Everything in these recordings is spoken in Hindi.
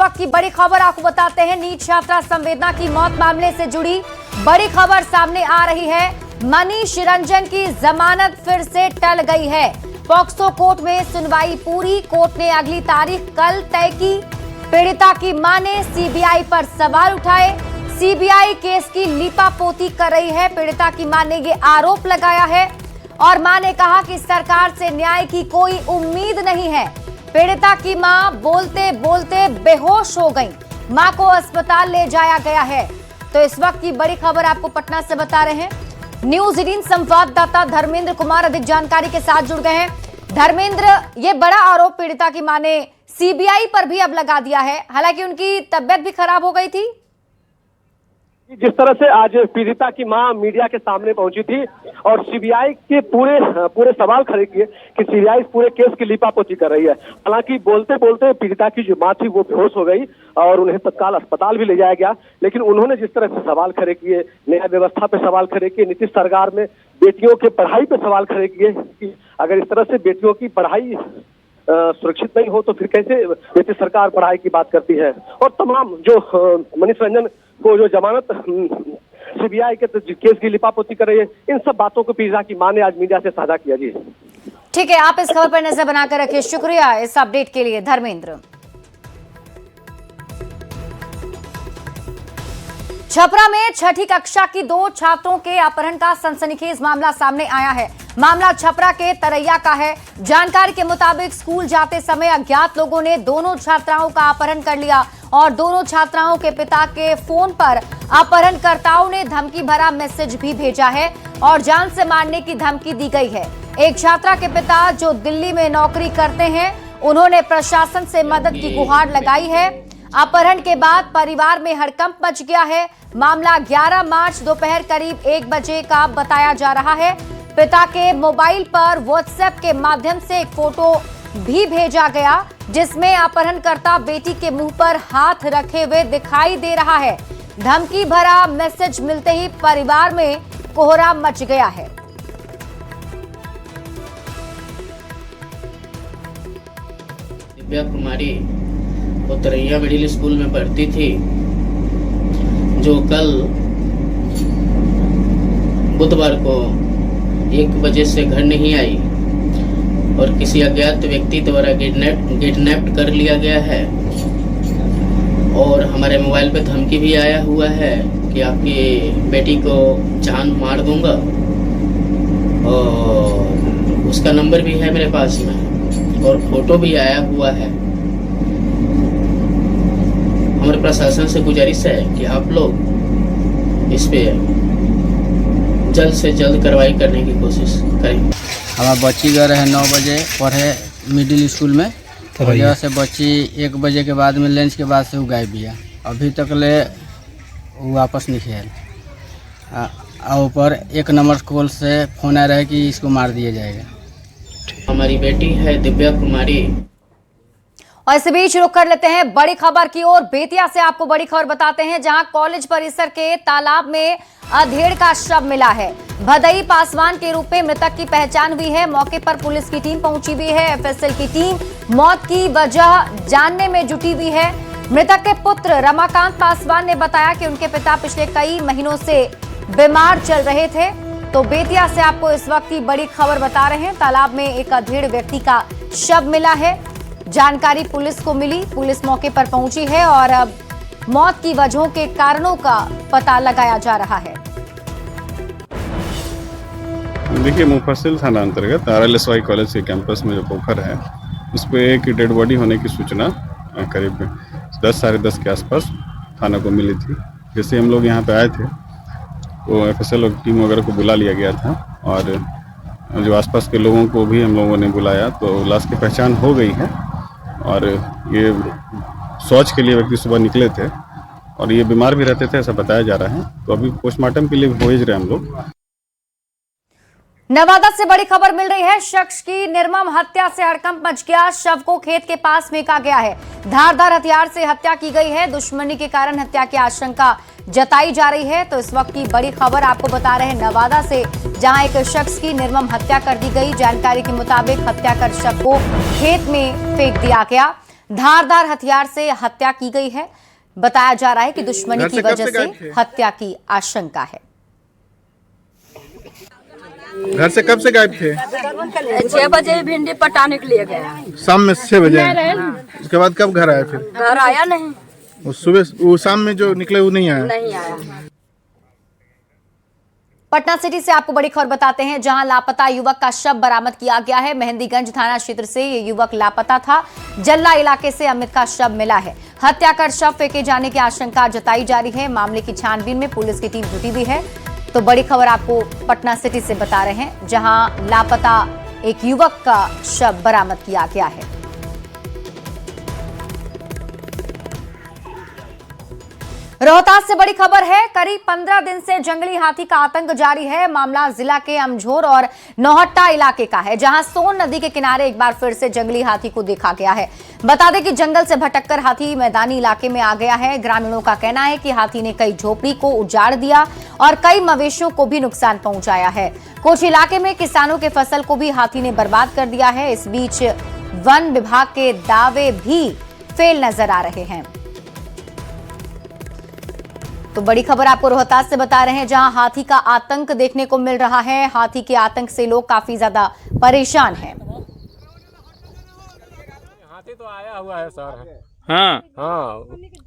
वक्त की बड़ी खबर आपको बताते हैं। नीट छात्रा संवेदना की मौत मामले से जुड़ी बड़ी खबर सामने आ रही है। मनीष रंजन की जमानत फिर से टल गई है। पॉक्सो कोर्ट में सुनवाई पूरी, कोर्ट ने अगली तारीख कल तय की। पीड़िता की मां ने सीबीआई पर सवाल उठाए। सीबीआई केस की लीपापोती कर रही है। पीड़िता की मां ने ये आरोप लगाया है और मां ने कहा कि सरकार से न्याय की कोई उम्मीद नहीं है। पीड़िता की मां बोलते बोलते बेहोश हो गई। मां को अस्पताल ले जाया गया है। तो इस वक्त की बड़ी खबर आपको पटना से बता रहे हैं। न्यूज 18 संवाददाता धर्मेंद्र कुमार अधिक जानकारी के साथ जुड़ गए हैं। धर्मेंद्र, ये बड़ा आरोप पीड़िता की मां ने सीबीआई पर भी अब लगा दिया है, हालांकि उनकी तबियत भी खराब हो गई थी। जिस तरह से आज पीड़िता की मां मीडिया के सामने पहुंची थी और सीबीआई के पूरे सवाल खड़े किए कि सीबीआई इस पूरे केस की लीपापोती कर रही है। हालांकि बोलते बोलते पीड़िता की जो मां थी वो बेहोश हो गई और उन्हें तत्काल अस्पताल भी ले जाया गया। लेकिन उन्होंने जिस तरह से सवाल खड़े किए, न्याय व्यवस्था पे सवाल खड़े किए, नीतीश सरकार में बेटियों के पढ़ाई पे सवाल खड़े किए कि अगर इस तरह से बेटियों की पढ़ाई सुरक्षित नहीं हो तो फिर कैसे नीतीश सरकार पढ़ाई की बात करती है। और तमाम जो मनीष रंजन को जो जमानत सीबीआई के केस की लिपापोती कर रही है, इन सब बातों को पीड़िता की मां ने आज मीडिया से साझा किया। जी ठीक है, आप इस खबर पर नजर बनाकर रखिए। शुक्रिया इस अपडेट के लिए धर्मेंद्र। छपरा में छठी कक्षा की 2 छात्रों के अपहरण का सनसनीखेज मामला सामने आया है। मामला छपरा के तरैया का है। जानकारी के मुताबिक स्कूल जाते समय अज्ञात लोगों ने दोनों छात्राओं का अपहरण कर लिया और दोनों छात्राओं के पिता के फोन पर अपहरणकर्ताओं ने धमकी भरा मैसेज भी भेजा है और जान से मारने की धमकी दी गई है। एक छात्रा के पिता जो दिल्ली में नौकरी करते हैं, उन्होंने प्रशासन से मदद की गुहार लगाई है। अपहरण के बाद परिवार में हड़कंप मच गया है। मामला 11 मार्च दोपहर करीब 1 बजे का बताया जा रहा है। पिता के मोबाइल पर व्हाट्सएप के माध्यम से एक फोटो भी भेजा गया जिसमें अपहरणकर्ता बेटी के मुंह पर हाथ रखे हुए दिखाई दे रहा है। धमकी भरा मैसेज मिलते ही परिवार में कोहराम मच गया है। दिव्या कुमारी उतरैया मिडिल स्कूल में पढ़ती थी, जो कल बुधवार को 1 बजे से घर नहीं आई और किसी अज्ञात व्यक्ति द्वारा किडनैप कर लिया गया है और हमारे मोबाइल पे धमकी भी आया हुआ है कि आपकी बेटी को जान मार दूंगा और उसका नंबर भी है मेरे पास में और फोटो भी आया हुआ है। हमारे प्रशासन से गुजारिश है कि आप लोग इस पे जल्द से जल्द कार्रवाई करने की कोशिश करें। हमारा बच्ची गए रहे 9 बजे पढ़े मिडिल स्कूल में, वजह से बच्ची 1 बजे के बाद में लंच के बाद से वो गायब भी है। अभी तक ले वो वापस नहीं खेल और ऊपर 1 नंबर कॉल से फोन आ रहा है कि इसको मार दिया जाएगा। हमारी बेटी है दिव्या कुमारी। और इस बीच रुक कर लेते हैं बड़ी खबर की ओर। बेतिया से आपको बड़ी खबर बताते हैं, जहां कॉलेज परिसर के तालाब में अधेड़ का शव मिला है। भदई पासवान के रूप में मृतक की पहचान हुई है। मौके पर पुलिस की टीम पहुंची हुई है। एफएसएल की टीम मौत की वजह जानने में जुटी हुई है। मृतक के पुत्र रमाकांत पासवान ने बताया कि उनके पिता पिछले कई महीनों से बीमार चल रहे थे। तो बेतिया से आपको इस वक्त की बड़ी खबर बता रहे हैं। तालाब में एक अधेड़ व्यक्ति का शव मिला है। जानकारी पुलिस को मिली, पुलिस मौके पर पहुंची है और अब मौत की वजहों के कारणों का पता लगाया जा रहा है। देखिए, मुफस्सिल थाना अंतर्गत RLSY कॉलेज के कैंपस में जो पोखर है, उस पर एक डेड बॉडी होने की सूचना करीब 10 साढ़े 10 के आसपास थाना को मिली थी। जैसे हम लोग यहाँ पे आए थे तो FSL टीम वगैरह को बुला लिया गया था और जो आसपास के लोगों को भी हम लोगों ने बुलाया तो लाश की पहचान हो गई है। और ये शौच के लिए व्यक्ति सुबह निकले थे और ये बीमार भी रहते थे, ऐसा बताया जा रहा है। तो अभी पोस्टमार्टम के लिए भेज रहे हैं हम लोग। नवादा से बड़ी खबर मिल रही है। शख्स की निर्मम हत्या से हड़कंप मच गया। शव को खेत के पास फेंका गया है। धारदार हथियार से हत्या की गई है। दुश्मनी के कारण हत्या की आशंका जताई जा रही है। तो इस वक्त की बड़ी खबर आपको बता रहे हैं नवादा से, जहां एक शख्स की निर्मम हत्या कर दी गई। जानकारी के मुताबिक हत्या कर शव को खेत में फेंक दिया गया। धारदार हथियार से हत्या की गई है। बताया जा रहा है कि दुश्मनी की वजह से हत्या की आशंका है। घर से कब से गायब थे? 6 बजे भिंडी पटाने के लिए गया। शाम में 6 बजे। उसके बाद कब घर आया? फिर घर आया नहीं। वो सुबह वो शाम में जो निकले वो नहीं आया? नहीं आया। पटना सिटी से आपको बड़ी खबर बताते हैं, जहां लापता युवक का शव बरामद किया गया है। मेहंदीगंज थाना क्षेत्र से ये युवक लापता था। जल्ला इलाके से अमित का शव मिला है। हत्या कर शव फेंके जाने की आशंका जताई जा रही है। मामले की छानबीन में पुलिस की टीम जुटी हुई है। तो बड़ी खबर आपको पटना सिटी से बता रहे हैं, जहां लापता एक युवक का शव बरामद किया गया है। रोहतास से बड़ी खबर है, करीब 15 दिन से जंगली हाथी का आतंक जारी है। मामला जिला के अमझोर और नौहट्टा इलाके का है, जहां सोन नदी के किनारे एक बार फिर से जंगली हाथी को देखा गया है। बता दें कि जंगल से भटककर हाथी मैदानी इलाके में आ गया है। ग्रामीणों का कहना है कि हाथी ने कई झोपड़ी को उजाड़ दिया और कई मवेशियों को भी नुकसान पहुंचाया है। कुछ इलाके में किसानों के फसल को भी हाथी ने बर्बाद कर दिया है। इस बीच वन विभाग के दावे भी फेल नजर आ रहे हैं। तो बड़ी खबर आपको रोहतास से बता रहे हैं, जहां हाथी का आतंक देखने को मिल रहा है। हाथी के आतंक से लोग काफी ज्यादा परेशान हैं। हाथी तो आया हुआ है सर। हाँ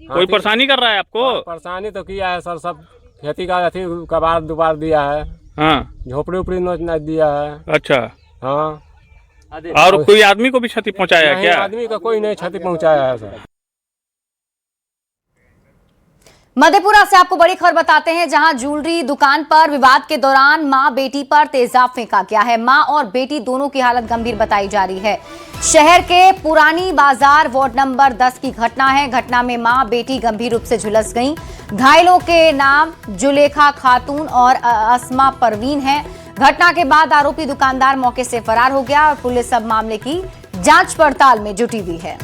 कोई परेशानी कर रहा है आपको? परेशानी तो किया है सर, सब खेती का अथी कबाड़ दुबार दिया है। हाँ झोपड़ी उपड़ी नोच दिया है। अच्छा हाँ, और कोई आदमी को भी क्षति पहुंचाया है क्या? आदमी का कोई नहीं क्षति पहुंचाया है सर। मधेपुरा से आपको बड़ी खबर बताते हैं, जहां ज्वेलरी दुकान पर विवाद के दौरान मां बेटी पर तेजाब फेंका गया है। मां और बेटी दोनों की हालत गंभीर बताई जा रही है। शहर के पुरानी बाजार वार्ड नंबर 10 की घटना है। घटना में मां बेटी गंभीर रूप से झुलस गईं। घायलों के नाम जुलेखा खातून और अस्मा परवीन है। घटना के बाद आरोपी दुकानदार मौके से फरार हो गया और पुलिस अब मामले की जांच पड़ताल में जुटी हुई है।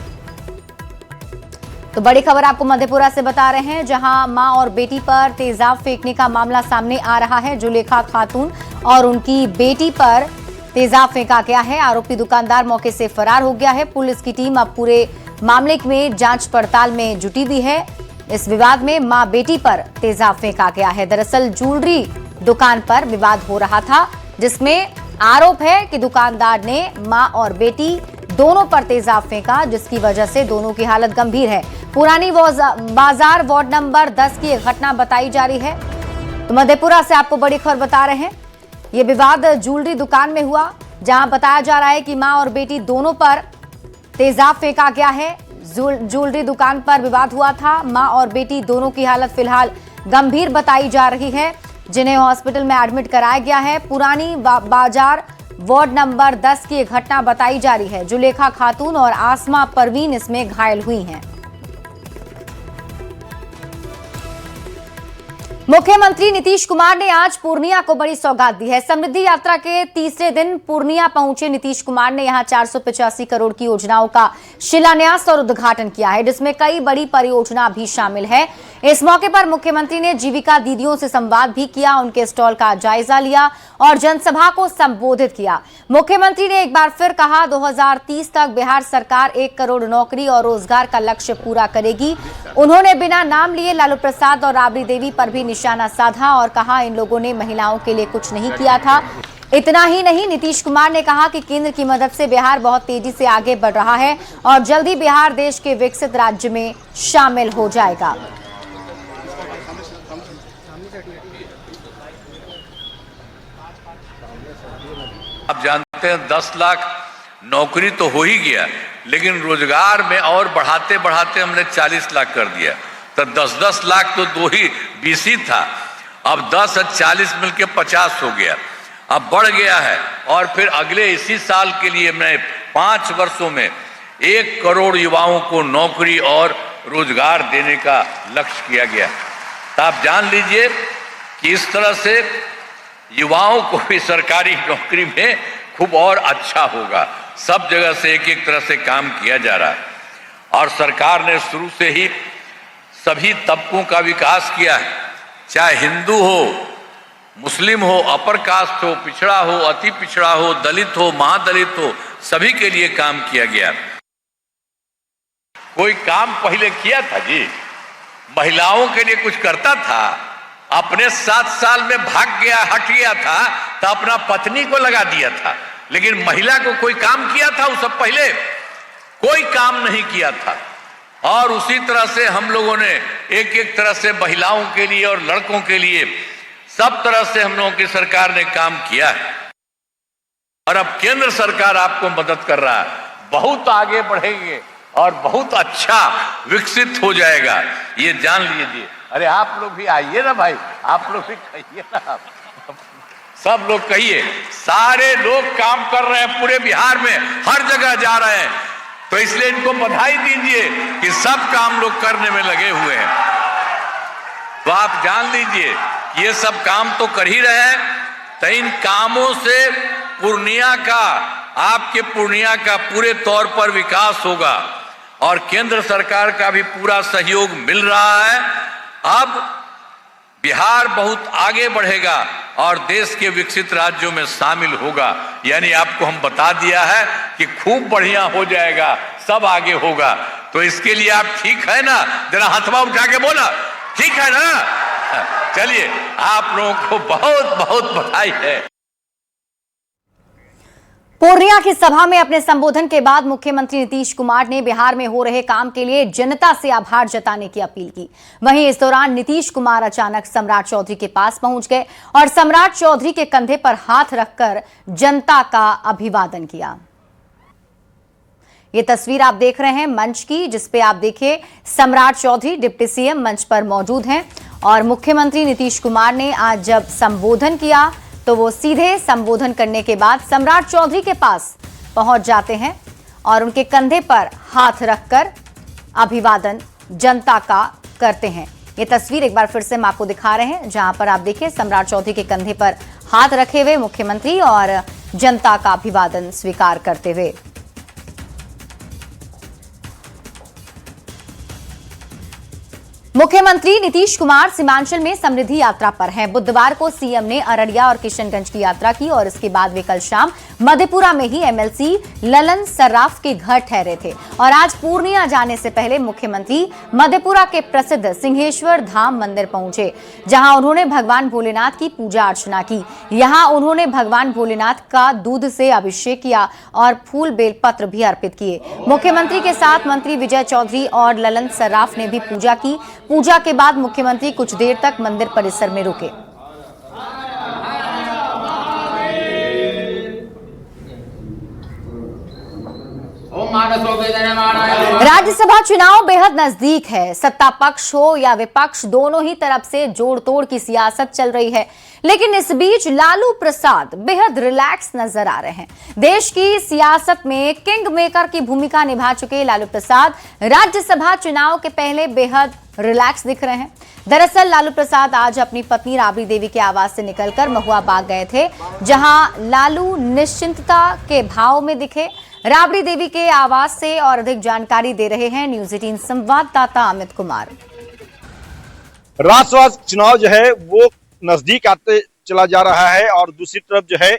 तो बड़ी खबर आपको मधेपुरा से बता रहे हैं, जहां मां और बेटी पर तेजाब फेंकने का मामला सामने आ रहा है। जुलेखा खातून और उनकी बेटी पर तेजाब फेंका गया है। आरोपी दुकानदार मौके से फरार हो गया है। पुलिस की टीम अब पूरे मामले में जांच पड़ताल में जुटी हुई है। इस विवाद में मां बेटी पर तेजाब फेंका गया है। दरअसल ज्वेलरी दुकान पर विवाद हो रहा था, जिसमें आरोप है कि दुकानदार ने मां और बेटी दोनों पर तेजाब फेंका, जिसकी वजह से दोनों की हालत गंभीर है। पुरानी बाजार वार्ड नंबर 10 की एक घटना बताई जा रही है। तो मधेपुरा से आपको बड़ी खबर बता रहे हैं, यह विवाद ज्वेलरी दुकान में हुआ, जहां बताया जा रहा है कि मां और बेटी दोनों पर तेजाब फेंका गया है। ज्वेलरी दुकान पर विवाद हुआ था। मां और बेटी दोनों की हालत फिलहाल गंभीर बताई जा रही है, जिन्हें हॉस्पिटल में एडमिट कराया गया है। पुरानी बाजार वार्ड नंबर 10 की एक घटना बताई जा रही है। जुलेखा खातून और आसमा परवीन इसमें घायल हुई हैं। मुख्यमंत्री नीतीश कुमार ने आज पूर्णिया को बड़ी सौगात दी है। समृद्धि यात्रा के तीसरे दिन पूर्णिया पहुंचे नीतीश कुमार ने यहां 485 करोड़ की योजनाओं का शिलान्यास और उद्घाटन किया है, जिसमें कई बड़ी परियोजना भी शामिल है। इस मौके पर मुख्यमंत्री ने जीविका दीदियों से संवाद भी किया, उनके स्टॉल का जायजा लिया और जनसभा को संबोधित किया। मुख्यमंत्री ने एक बार फिर कहा, 2030 तक बिहार सरकार 1 करोड़ नौकरी और रोजगार का लक्ष्य पूरा करेगी। उन्होंने बिना नाम लिए लालू प्रसाद और राबड़ी देवी पर भी निशाना साधा और कहा, इन लोगों ने महिलाओं के लिए कुछ नहीं किया था। इतना ही नहीं, नीतीश कुमार ने कहा कि केंद्र की मदद से बिहार बहुत तेजी से आगे बढ़ रहा है और जल्दी बिहार देश के विकसित राज्य में शामिल हो जाएगा। आप जानते हैं 10 लाख नौकरी तो हो ही गया, लेकिन रोजगार में और बढ़ाते बढ़ाते हमने 40 लाख कर दिया। तो 10-10 लाख तो 2 ही 20 ही था, अब 10 और 40 मिलके 50 हो गया, अब बढ़ गया है। और फिर अगले इसी साल के लिए मैं 5 वर्षों में 1 करोड़ युवाओं को नौकरी और रोजगार देने का लक्ष्य किया गया। तो आप जान लीजिए कि इस तरह से युवाओं को भी सरकारी नौकरी में खूब और अच्छा होगा। सब जगह से एक तरह से काम किया जा रहा है और सरकार ने शुरू से ही सभी तबकों का विकास किया है, चाहे हिंदू हो, मुस्लिम हो, अपर कास्ट हो, पिछड़ा हो, अति पिछड़ा हो, दलित हो, महादलित हो, सभी के लिए काम किया गया। कोई काम पहले किया था जी? महिलाओं के लिए कुछ करता था? अपने 7 साल में भाग गया, हट गया था तो अपना पत्नी को लगा दिया था, लेकिन महिला को कोई काम किया था? उस सब पहले कोई काम नहीं किया था। और उसी तरह से हम लोगों ने एक एक तरह से महिलाओं के लिए और लड़कों के लिए सब तरह से हम लोगों की सरकार ने काम किया है। और अब केंद्र सरकार आपको मदद कर रहा है, बहुत आगे बढ़ेंगे और बहुत अच्छा विकसित हो जाएगा, ये जान लीजिए। अरे आप लोग भी आइए ना भाई, आप लोग भी कहिए ना, सब लोग कहिए। सारे लोग काम कर रहे हैं पूरे बिहार में, हर जगह जा रहे हैं, तो इसलिए इनको बधाई दीजिए कि सब काम लोग करने में लगे हुए हैं। तो आप जान लीजिए कि ये सब काम तो कर ही रहे हैं, तो इन कामों से पूर्णिया का, आपके पूर्णिया का पूरे तौर पर विकास होगा और केंद्र सरकार का भी पूरा सहयोग मिल रहा है। अब बिहार बहुत आगे बढ़ेगा और देश के विकसित राज्यों में शामिल होगा। यानी आपको हम बता दिया है कि खूब बढ़िया हो जाएगा, सब आगे होगा। तो इसके लिए आप ठीक है ना? जरा हथवा उठा के बोला, ठीक है ना? चलिए, आप लोगों को बहुत बहुत बधाई है। पूर्णिया की सभा में अपने संबोधन के बाद मुख्यमंत्री नीतीश कुमार ने बिहार में हो रहे काम के लिए जनता से आभार जताने की अपील की। वहीं इस दौरान नीतीश कुमार अचानक सम्राट चौधरी के पास पहुंच गए और सम्राट चौधरी के कंधे पर हाथ रखकर जनता का अभिवादन किया। ये तस्वीर आप देख रहे हैं मंच की, जिसपे आप देखिए सम्राट चौधरी डिप्टी सीएम मंच पर मौजूद हैं और मुख्यमंत्री नीतीश कुमार ने आज जब संबोधन किया तो वो सीधे संबोधन करने के बाद सम्राट चौधरी के पास पहुंच जाते हैं और उनके कंधे पर हाथ रखकर अभिवादन जनता का करते हैं। ये तस्वीर एक बार फिर से हम आपको दिखा रहे हैं, जहां पर आप देखिए सम्राट चौधरी के कंधे पर हाथ रखे हुए मुख्यमंत्री और जनता का अभिवादन स्वीकार करते हुए। मुख्यमंत्री नीतीश कुमार सीमांचल में समृद्धि यात्रा पर हैं। बुधवार को सीएम ने अररिया और किशनगंज की यात्रा की और इसके बाद वे कल शाम मधेपुरा में ही एमएलसी ललन सर्राफ के घर ठहरे थे और आज पूर्णिया जाने से पहले मुख्यमंत्री मधेपुरा के प्रसिद्ध सिंहेश्वर धाम मंदिर पहुंचे, जहां उन्होंने भगवान भोलेनाथ की पूजा अर्चना की। यहां उन्होंने भगवान भोलेनाथ का दूध से अभिषेक किया और फूल बेलपत्र भी अर्पित किए। मुख्यमंत्री के साथ मंत्री विजय चौधरी और ललन सर्राफ ने भी पूजा की। पूजा के बाद मुख्यमंत्री कुछ देर तक मंदिर परिसर में रुके। राज्यसभा चुनाव बेहद नजदीक है। सत्ता पक्ष हो या विपक्ष, दोनों ही तरफ से जोड़ तोड़ की सियासत चल रही है, लेकिन इस बीच लालू प्रसाद बेहद रिलैक्स नजर आ रहे हैं। देश की सियासत में किंग मेकर की भूमिका निभा चुके लालू प्रसाद राज्यसभा चुनाव के पहले बेहद रिलैक्स दिख रहे हैं। दरअसल लालू प्रसाद आज अपनी पत्नी राबड़ी देवी के आवास से निकलकर महुआ बाग गए थे, जहां लालू निश्चिंतता के भाव में दिखे। राबड़ी देवी के आवास से और अधिक जानकारी दे रहे हैं न्यूज 18 संवाददाता अमित कुमार। राज्यसभा चुनाव जो है वो नजदीक आते चला जा रहा है और दूसरी तरफ जो है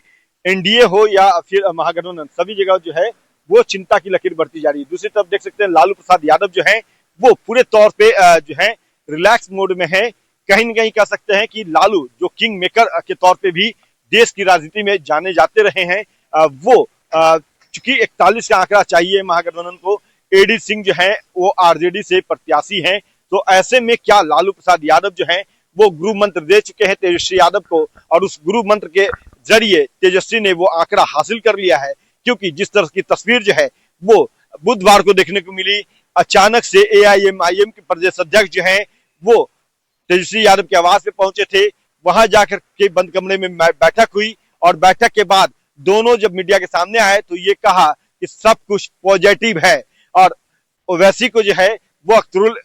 एनडीए हो या फिर महागठबंधन, सभी जगह जो है वो चिंता की लकीर बढ़ती जा रही है। दूसरी तरफ देख सकते हैं लालू प्रसाद यादव जो है वो पूरे तौर पे जो है रिलैक्स मोड में है। कहीं न कहीं कह सकते हैं कि लालू जो किंग मेकर के तौर पे भी देश की राजनीति में जाने जाते रहे हैं, वो चूंकि 41 का आंकड़ा चाहिए महागठबंधन को, एडी सिंह जो है वो आरजेडी से प्रत्याशी हैं, तो ऐसे में क्या लालू प्रसाद यादव जो है वो गुरु मंत्र दे चुके हैं तेजस्वी यादव को और उस गुरु मंत्र के जरिए तेजस्वी ने वो आंकड़ा हासिल कर लिया है। क्योंकि जिस तरह की तस्वीर जो है वो बुधवार को देखने को मिली, अचानक से एआईएमआईएम के प्रदेश अध्यक्ष जो है वो तेजस्वी यादव के आवास पे पहुंचे थे। वहां जाकर के बंद कमरे में बैठक हुई और बैठक के बाद दोनों जब मीडिया के सामने आए तो ये कहा कि सब कुछ पॉजिटिव है। और ओवैसी को जो है वो अख्तरुल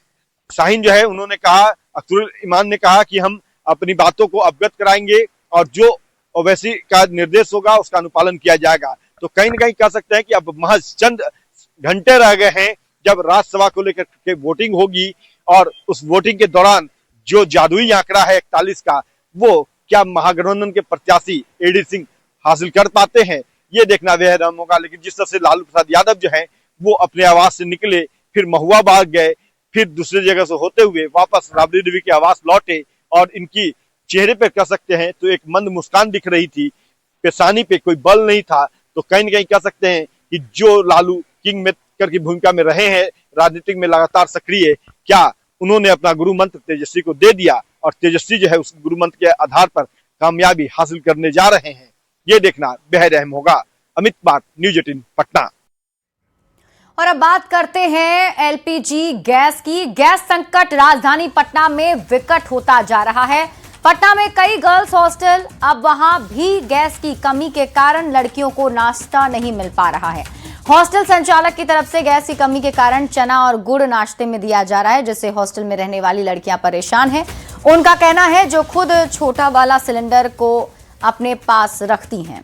शाहीन जो है उन्होंने कहा, अख्तरुल ईमान ने कहा कि हम अपनी बातों को अवगत कराएंगे और जो ओवैसी का निर्देश होगा उसका अनुपालन किया जाएगा। तो कहीं न कहीं कह सकते हैं कि अब महज चंद घंटे रह गए हैं जब राज्यसभा को लेकर के वोटिंग होगी और उस वोटिंग के दौरान जो जादुई आंकड़ा है 41 का, वो क्या महागठबंधन के प्रत्याशी एडी सिंह हासिल कर पाते हैं, ये देखना बेहद अहम होगा। लेकिन जिस तरह से लालू प्रसाद यादव जो है वो अपने आवास से निकले फिर महुआ बाग गए, फिर दूसरी जगह से होते हुए वापस राबड़ी देवी के आवास लौटे और इनकी चेहरे पे कह सकते हैं तो एक मंद मुस्कान दिख रही थी, पेशानी पे कोई बल नहीं था। तो कहीं न कहीं कह सकते हैं कि जो लालू किंग मेकर की भूमिका में रहे हैं, राजनीतिक में लगातार सक्रिय, क्या उन्होंने अपना गुरु मंत्र तेजस्वी को दे दिया और तेजस्वी जो है उस गुरु मंत्र के आधार पर कामयाबी हासिल करने जा रहे हैं, ये देखना बेहद अहम होगा। अमित कुमार, न्यूज़ 18 पटना। और अब बात करते हैं एलपीजी गैस की। गैस संकट राजधानी पटना में विकट होता जा रहा है। पटना में कई गर्ल्स हॉस्टल, अब वहां भी गैस की कमी के कारण लड़कियों को नाश्ता नहीं मिल पा रहा है। हॉस्टल संचालक की तरफ से गैस की कमी के कारण चना और गुड़ नाश्ते में दिया जा रहा है, जिससे हॉस्टल में रहने वाली लड़कियां परेशान हैं। उनका कहना है जो खुद छोटा वाला सिलेंडर को अपने पास रखती हैं।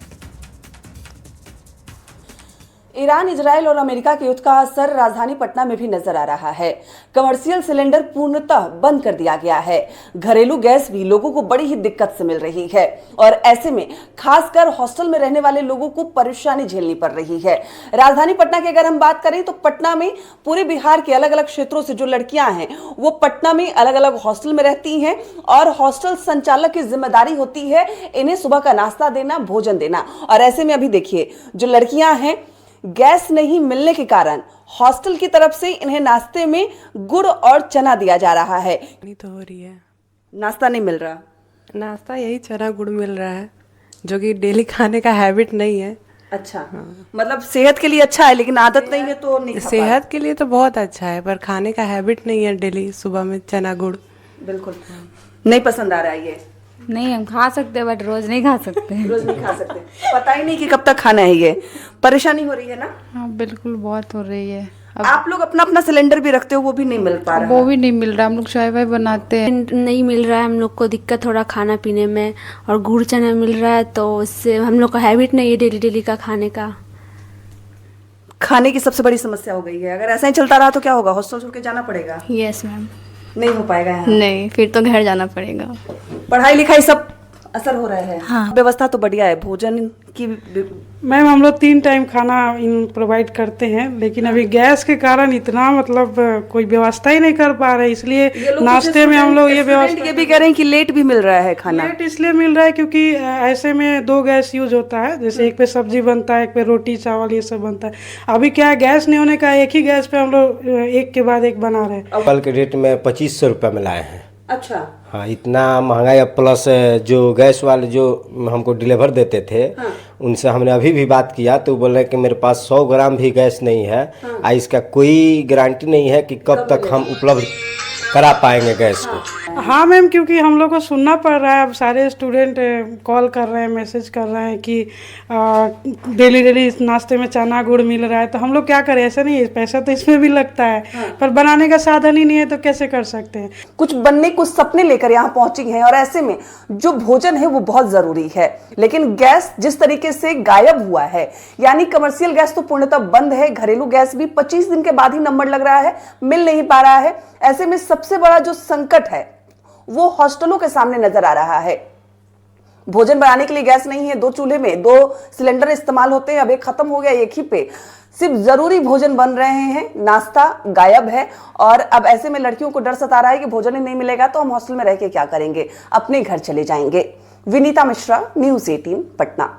ईरान, इजराइल और अमेरिका के युद्ध का असर राजधानी पटना में भी नजर आ रहा है। कमर्शियल सिलेंडर पूर्णतः बंद कर दिया गया है। घरेलू गैस भी लोगों को बड़ी ही दिक्कत से मिल रही है और ऐसे में खासकर हॉस्टल में रहने वाले लोगों को परेशानी झेलनी पड़ रही है। राजधानी पटना की अगर हम बात करें तो पटना में पूरे बिहार के अलग अलग क्षेत्रों से जो लड़कियां हैं वो पटना में अलग अलग हॉस्टल में रहती हैं और हॉस्टल संचालक की जिम्मेदारी होती है इन्हें सुबह का नाश्ता देना, भोजन देना। और ऐसे में अभी देखिए जो लड़कियां हैं, गैस नहीं मिलने के कारण हॉस्टल की तरफ से इन्हें नाश्ते में गुड़ और चना दिया जा रहा है। नहीं तो हो रही है, नाश्ता नहीं मिल रहा। नाश्ता यही चना गुड़ मिल रहा है जो कि डेली खाने का हैबिट नहीं है। अच्छा, मतलब सेहत के लिए अच्छा है लेकिन आदत नहीं है तो नहीं खा पाए। सेहत के लिए तो बहुत अच्छा है पर खाने का हैबिट नहीं है डेली सुबह में चना गुड़। बिल्कुल नहीं पसंद आ रहा है ये। नहीं, हम खा सकते बट रोज नहीं खा सकते। रोज नहीं खा सकते, पता ही नहीं कि कब तक खाना है। ये परेशानी हो रही है ना? हाँ बिल्कुल, बहुत हो रही है। आप लोग अपना अपना सिलेंडर भी रखते हो, वो भी नहीं मिल पा रहा। वो भी नहीं मिल रहा, हम लोग चाय वाय बनाते हैं, नहीं मिल रहा है हम लोग को, दिक्कत हो रहा खाना पीने में। और गुड़ चना मिल रहा है तो उससे हम लोग का हैबिट नहीं है डेली डेली का खाने का। खाने की सबसे बड़ी समस्या हो गई है। अगर ऐसा ही चलता रहा तो क्या होगा? हॉस्टल छोड़ के जाना पड़ेगा। Yes ma'am. नहीं हो पाएगा यहाँ। नहीं, फिर तो घर जाना पड़ेगा। पढ़ाई लिखाई सब असर हो रहा है। हाँ। व्यवस्था तो बढ़िया है, भोजन की मैम हम लोग 3 टाइम खाना प्रोवाइड करते हैं, लेकिन अभी गैस के कारण इतना मतलब कोई व्यवस्था ही नहीं कर पा रहे, इसलिए नाश्ते में हम लोग ये व्यवस्था ये भी कह रहे हैं कि लेट भी मिल रहा है खाना। लेट इसलिए मिल रहा है क्योंकि ऐसे में 2 गैस यूज होता है, जैसे एक पे सब्जी बनता है, एक पे रोटी चावल ये सब बनता है। अभी क्या है, गैस नहीं होने का एक ही गैस पे हम लोग एक के बाद एक बना रहे हैं। कल के रेट में 2500 रुपये में लाए हैं। अच्छा। हाँ, इतना महंगाई। अब प्लस जो गैस वाले जो हमको डिलीवर देते थे, हाँ। उनसे हमने अभी भी बात किया तो बोल रहे कि मेरे पास 100 ग्राम भी गैस नहीं है। हाँ। इसका कोई गारंटी नहीं है कि कब तक हम उपलब्ध करा पाएंगे गैस को। हाँ मैम, क्योंकि हम लोग को सुनना पड़ रहा है, अब सारे स्टूडेंट कॉल कर रहे हैं, मैसेज कर रहे हैं कि डेली डेली नाश्ते में चना गुड़ मिल रहा है, तो हम लोग क्या करें? ऐसा नहीं है, पैसा तो इसमें भी लगता है। हाँ। पर बनाने का साधन ही नहीं है तो कैसे कर सकते हैं? कुछ बनने, कुछ सपने लेकर यहाँ पहुंची हैं और ऐसे में जो भोजन है वो बहुत जरूरी है। लेकिन गैस जिस तरीके से गायब हुआ है, यानी कमर्शियल गैस तो पूर्णतः बंद है, घरेलू गैस भी 25 दिन के बाद ही नंबर लग रहा है, मिल नहीं पा रहा है। ऐसे में सबसे बड़ा जो संकट है वो हॉस्टलों के सामने नजर आ रहा है। भोजन बनाने के लिए गैस नहीं है, 2 चूल्हे में 2 सिलेंडर इस्तेमाल होते हैं, अब एक खत्म हो गया, एक ही पे सिर्फ जरूरी भोजन बन रहे हैं, नाश्ता गायब है। और अब ऐसे में लड़कियों को डर सता रहा है कि भोजन ही नहीं मिलेगा तो हम हॉस्टल में रह के क्या करेंगे, अपने घर चले जाएंगे। विनीता मिश्रा, न्यूज़ 18 पटना।